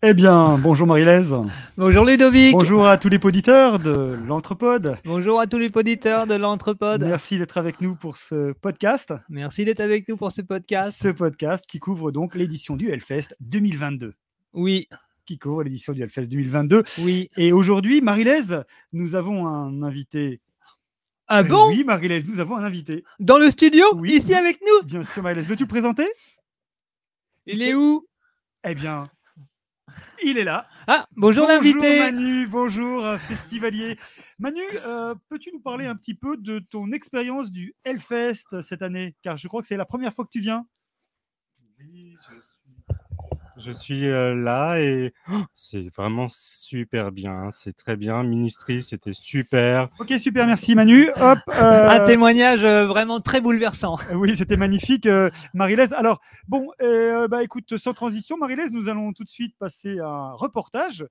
Eh bien, bonjour Marie-Laise. Bonjour Ludovic. Bonjour à tous les poditeurs de l'Entrepode. Bonjour à tous les poditeurs de l'Entrepode. Merci d'être avec nous pour ce podcast. Merci d'être avec nous pour ce podcast. Ce podcast qui couvre donc l'édition du Hellfest 2022. Oui. Qui couvre l'édition du Hellfest 2022. Oui. Et aujourd'hui, Marie-Laise, nous avons un invité. Ah bon? Oui, Marie-Laise, nous avons un invité. Dans le studio? Oui. Ici avec nous? Bien sûr, Marie-Laise. Veux-tu le présenter? Il est où? Eh bien, il est là. Ah, bonjour l'invité. Bonjour Manu, bonjour festivalier. Manu, peux-tu nous parler un petit peu de ton expérience du Hellfest cette année? Car je crois que c'est la première fois que tu viens. Oui, je suis là et c'est vraiment super bien. C'est très bien. Ministry, c'était super. Ok, super, merci Manu. Hop, Un témoignage vraiment très bouleversant. Oui, c'était magnifique, Marie-Laise. Alors, bon, écoute, sans transition, Marie-Laise, nous allons tout de suite passer à un reportage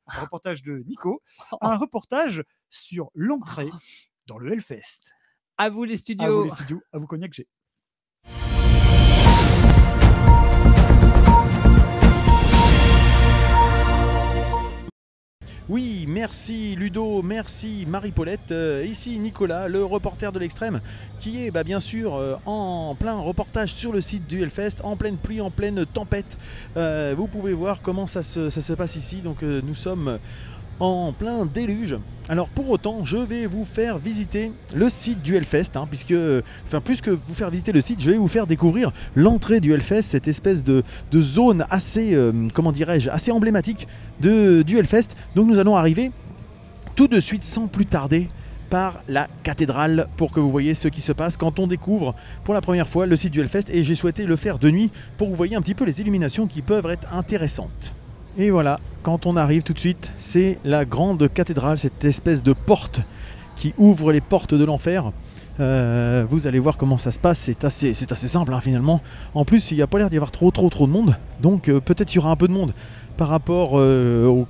de Nico, un reportage sur l'entrée dans le Hellfest. À vous les studios. À vous les studios, à vous Cognac G. Oui, merci Ludo, merci Marie-Paulette. Ici Nicolas, le reporter de l'Extrême, qui est bien sûr en plein reportage sur le site du Hellfest, en pleine pluie, en pleine tempête. Vous pouvez voir comment ça se passe ici. Donc nous sommes en plein déluge. Alors pour autant, je vais vous faire visiter le site du Hellfest, puisque, plus que vous faire visiter le site, je vais vous faire découvrir l'entrée du Hellfest, cette espèce de zone assez, assez emblématique du Hellfest. Donc nous allons arriver tout de suite, sans plus tarder, par la cathédrale, pour que vous voyez ce qui se passe quand on découvre pour la première fois le site du Hellfest. Et j'ai souhaité le faire de nuit pour que vous voyez un petit peu les illuminations qui peuvent être intéressantes. Et voilà, quand on arrive tout de suite, c'est la grande cathédrale, cette espèce de porte qui ouvre les portes de l'enfer. Vous allez voir comment ça se passe, c'est assez simple finalement. En plus, il n'y a pas l'air d'y avoir trop de monde, donc peut-être qu'il y aura un peu de monde par rapport au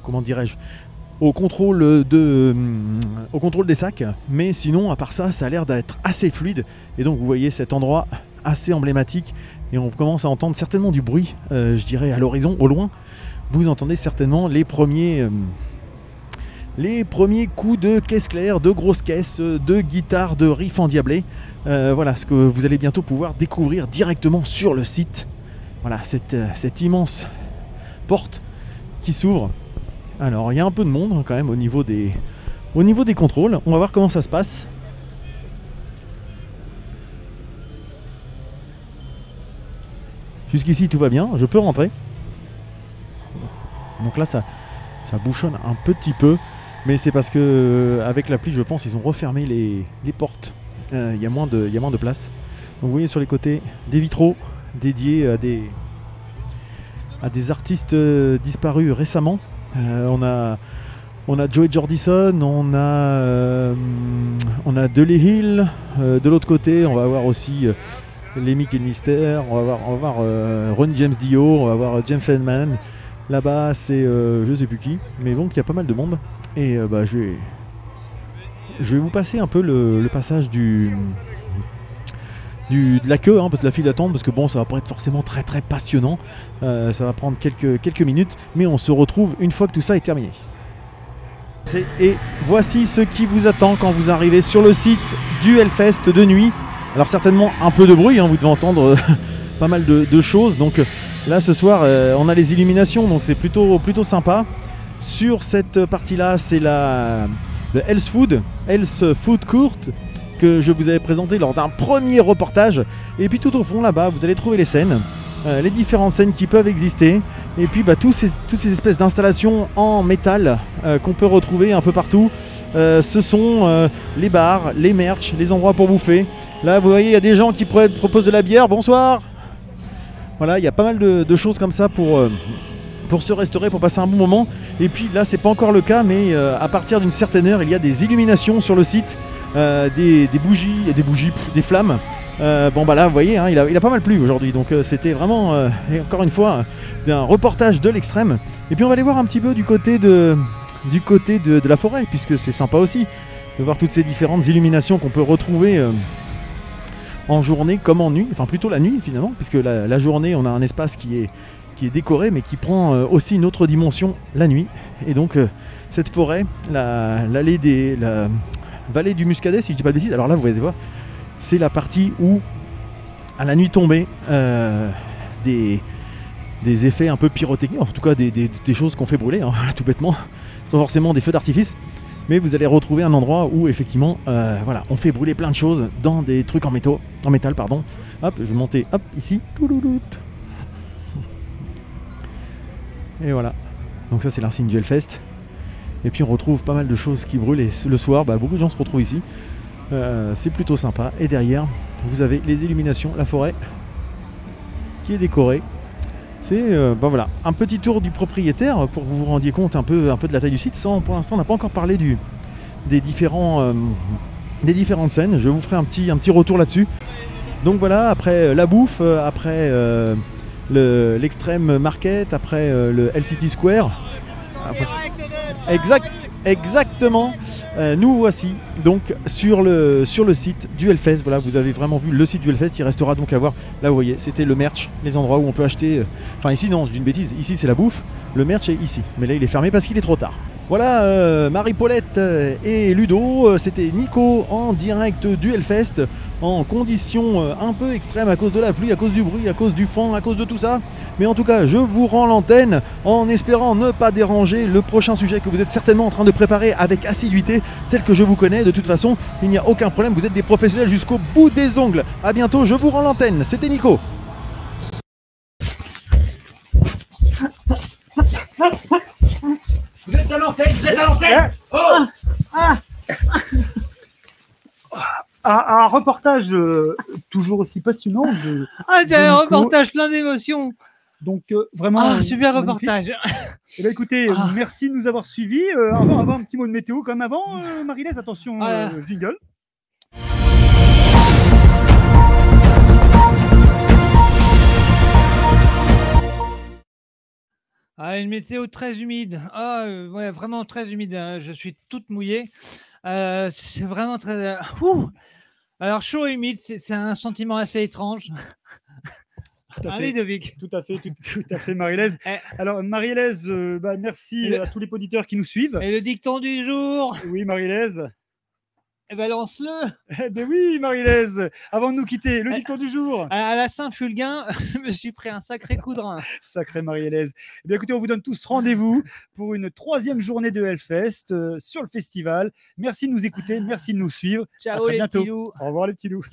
contrôle des sacs. Mais sinon, à part ça, ça a l'air d'être assez fluide. Et donc vous voyez cet endroit assez emblématique et on commence à entendre certainement du bruit, je dirais à l'horizon, au loin. Vous entendez certainement les premiers coups de caisse claire, de grosses caisses, de guitares, de riffs endiablés. Voilà ce que vous allez bientôt pouvoir découvrir directement sur le site. Voilà cette immense porte qui s'ouvre. Alors il y a un peu de monde quand même au niveau des contrôles. On va voir comment ça se passe. Jusqu'ici tout va bien, je peux rentrer. Donc là ça bouchonne un petit peu, mais c'est parce que avec la pluie, je pense, ils ont refermé les portes. Il y a moins de place. Donc vous voyez sur les côtés des vitraux dédiés à des artistes disparus récemment. On a Joey Jordison, on a Dele Hill. De l'autre côté, on va avoir aussi Lemmy Kilmister, on va voir Ronnie James Dio, on va voir James Feldman. Là-bas, c'est je sais plus qui, mais bon, il y a pas mal de monde. Et je vais vous passer un peu le passage de la queue, parce que la file d'attente, parce que bon, ça va pas être forcément très passionnant. Ça va prendre quelques minutes, mais on se retrouve une fois que tout ça est terminé. Et voici ce qui vous attend quand vous arrivez sur le site du Hellfest de nuit. Alors certainement un peu de bruit, vous devez entendre pas mal de choses. Donc là ce soir on a les illuminations, donc c'est plutôt sympa. Sur cette partie là, c'est le Hell's Food Court que je vous avais présenté lors d'un premier reportage. Et puis tout au fond là-bas, vous allez trouver les scènes, les différentes scènes qui peuvent exister. Et puis toutes ces espèces d'installations en métal qu'on peut retrouver un peu partout. Ce sont les bars, les merch, les endroits pour bouffer. Là vous voyez, il y a des gens qui proposent de la bière. Bonsoir. Voilà, il y a pas mal de choses comme ça pour se restaurer, pour passer un bon moment. Et puis là, c'est pas encore le cas, mais à partir d'une certaine heure, il y a des illuminations sur le site, des bougies, des flammes. Là, vous voyez, il a pas mal plu aujourd'hui. Donc c'était vraiment, encore une fois, un reportage de l'Extrême. Et puis on va aller voir un petit peu du côté de la forêt, puisque c'est sympa aussi de voir toutes ces différentes illuminations qu'on peut retrouver en journée comme en nuit, enfin plutôt la nuit finalement, puisque la journée on a un espace qui est qui est décoré, mais qui prend aussi une autre dimension la nuit. Et donc cette forêt, la vallée du Muscadet, si je dis pas de bêtises, alors là vous allez voir, c'est la partie où à la nuit tombée des effets un peu pyrotechniques, en tout cas des choses qu'on fait brûler, hein, tout bêtement. C'est pas forcément des feux d'artifice, mais vous allez retrouver un endroit où effectivement voilà, on fait brûler plein de choses dans des trucs en métal, pardon. Hop, je vais monter hop ici. Et voilà. Donc ça c'est l'insigne du Hellfest. Et puis on retrouve pas mal de choses qui brûlent et le soir, beaucoup de gens se retrouvent ici. C'est plutôt sympa. Et derrière, vous avez les illuminations, la forêt qui est décorée. C'est voilà, un petit tour du propriétaire pour que vous vous rendiez compte un peu de la taille du site. Pour l'instant, on n'a pas encore parlé des différentes scènes. Je vous ferai un petit retour là-dessus. Donc voilà, après la bouffe, après l'extrême market, après le LCT Square. Exactement. Nous voici donc sur le site du Hellfest. Voilà, vous avez vraiment vu le site du Hellfest. Il restera donc à voir. Là, vous voyez, c'était le merch, les endroits où on peut acheter. Enfin, ici, non, je dis une bêtise. Ici, c'est la bouffe. Le merch est ici. Mais là, il est fermé parce qu'il est trop tard. Voilà, Marie-Paulette et Ludo. C'était Nico en direct du Hellfest en conditions un peu extrêmes à cause de la pluie, à cause du bruit, à cause du vent, à cause de tout ça. Mais en tout cas, je vous rends l'antenne en espérant ne pas déranger le prochain sujet que vous êtes certainement en train de préparer avec assiduité, tel que je vous connais. De toute façon, il n'y a aucun problème, vous êtes des professionnels jusqu'au bout des ongles. A bientôt, je vous rends l'antenne. C'était Nico. Vous êtes à l'antenne, Oh un reportage toujours aussi passionnant. C'est un reportage plein d'émotions. Donc vraiment super magnifique. reportage. Eh bien, écoutez, merci de nous avoir suivis. Avant un petit mot de météo quand même avant, Marie-Lise, attention, jingle. Une météo très humide. Ouais, vraiment très humide. Hein. Je suis toute mouillée. C'est vraiment très. Alors chaud et humide, c'est un sentiment assez étrange. Ludovic. Tout à fait, Marie-Lise. Alors, Marie-Lise, merci à tous les auditeurs qui nous suivent. Et le dicton du jour. Oui, Marie-Lise. Balance-le. Eh bien oui, Marie-Lise. Avant de nous quitter, le dicton du jour. À la Saint-Fulguin, je me suis pris un sacré coup de rein. Sacré Marie-Hélèse. Eh bien, écoutez, on vous donne tous rendez-vous pour une 3e journée de Hellfest sur le festival. Merci de nous écouter, merci de nous suivre. Ciao à très les bientôt. petits loups. Au revoir les petits loups.